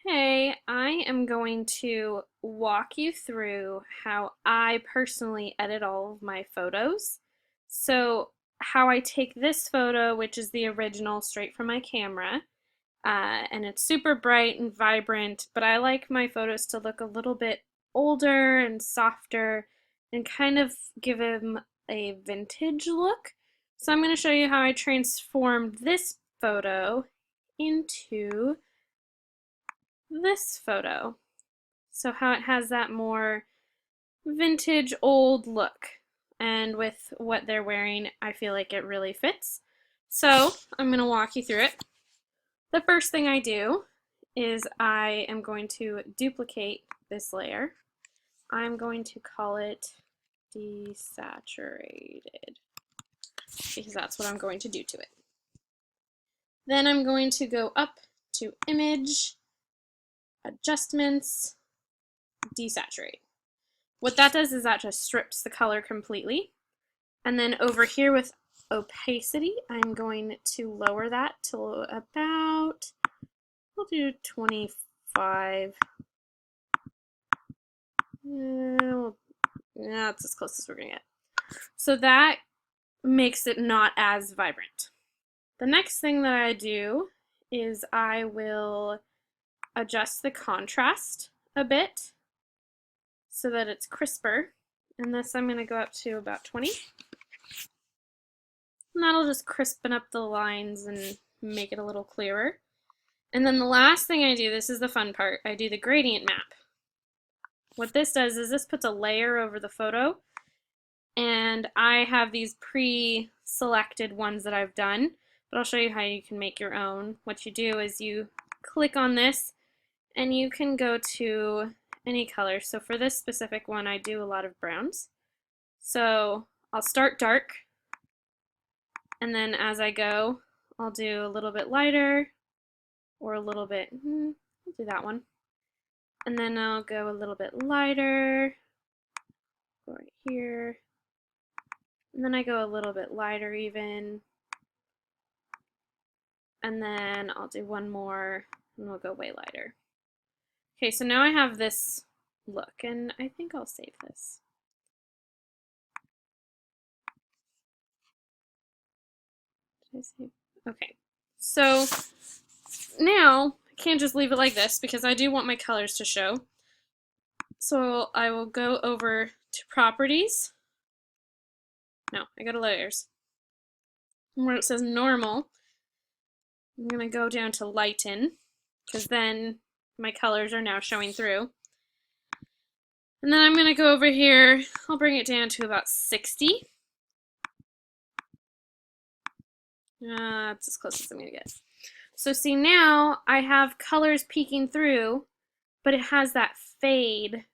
Hey, I am going to walk you through how I personally edit all of my photos. So, how I take this photo, which is the original straight from my camera, and it's super bright and vibrant, but I like my photos to look a little bit older and softer and kind of give them a vintage look. So, I'm going to show you how I transformed this photo into this photo. So how it has that more vintage old look. And with what they're wearing, I feel like it really fits. So I'm going to walk you through it. The first thing I do is I am going to duplicate this layer. I'm going to call it desaturated because that's what I'm going to do to it. Then I'm going to go up to Image, Adjustments, Desaturate. What that does is that just strips the color completely. And then over here with opacity, I'm going to lower that to about, we'll do 25. Yeah, that's as close as we're going to get. So that makes it not as vibrant. The next thing that I do is I will adjust the contrast a bit so that it's crisper. And this I'm going to go up to about 20. And that'll just crispen up the lines and make it a little clearer. And then the last thing I do, this is the fun part, I do the gradient map. What this does is this puts a layer over the photo, and I have these pre-selected ones that I've done, but I'll show you how you can make your own. What you do is you click on this, and you can go to any color. So for this specific one, I do a lot of browns. So I'll start dark, and then as I go, I'll do a little bit lighter or a little bit, I'll do that one. And then I'll go a little bit lighter, go right here. And then I go a little bit lighter even. And then I'll do one more and we'll go way lighter. Okay, so now I have this look and I think I'll save this. Did I save? Okay, so now I can't just leave it like this because I do want my colors to show. So I will go over to properties. No, I go to layers. And where it says normal, I'm going to go down to lighten because then my colors are now showing through. And then I'm going to go over here, I'll bring it down to about 60. That's as close as I'm going to get. So see, now I have colors peeking through, but it has that fade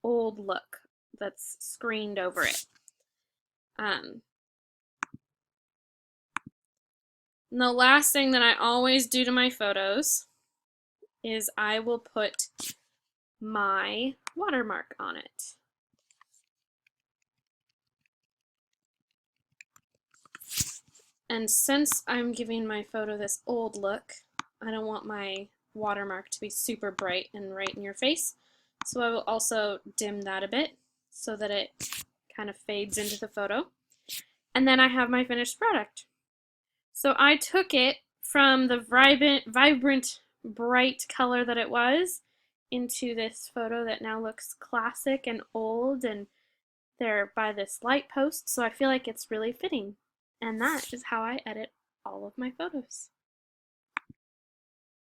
old look that's screened over it. And the last thing that I always do to my photos is I will put my watermark on it. And since I'm giving my photo this old look, I don't want my watermark to be super bright and right in your face. So I will also dim that a bit so that it kind of fades into the photo. And then I have my finished product. So I took it from the vibrant, bright color that it was into this photo that now looks classic and old, and they're by this light post, so I feel like it's really fitting. And that is how I edit all of my photos.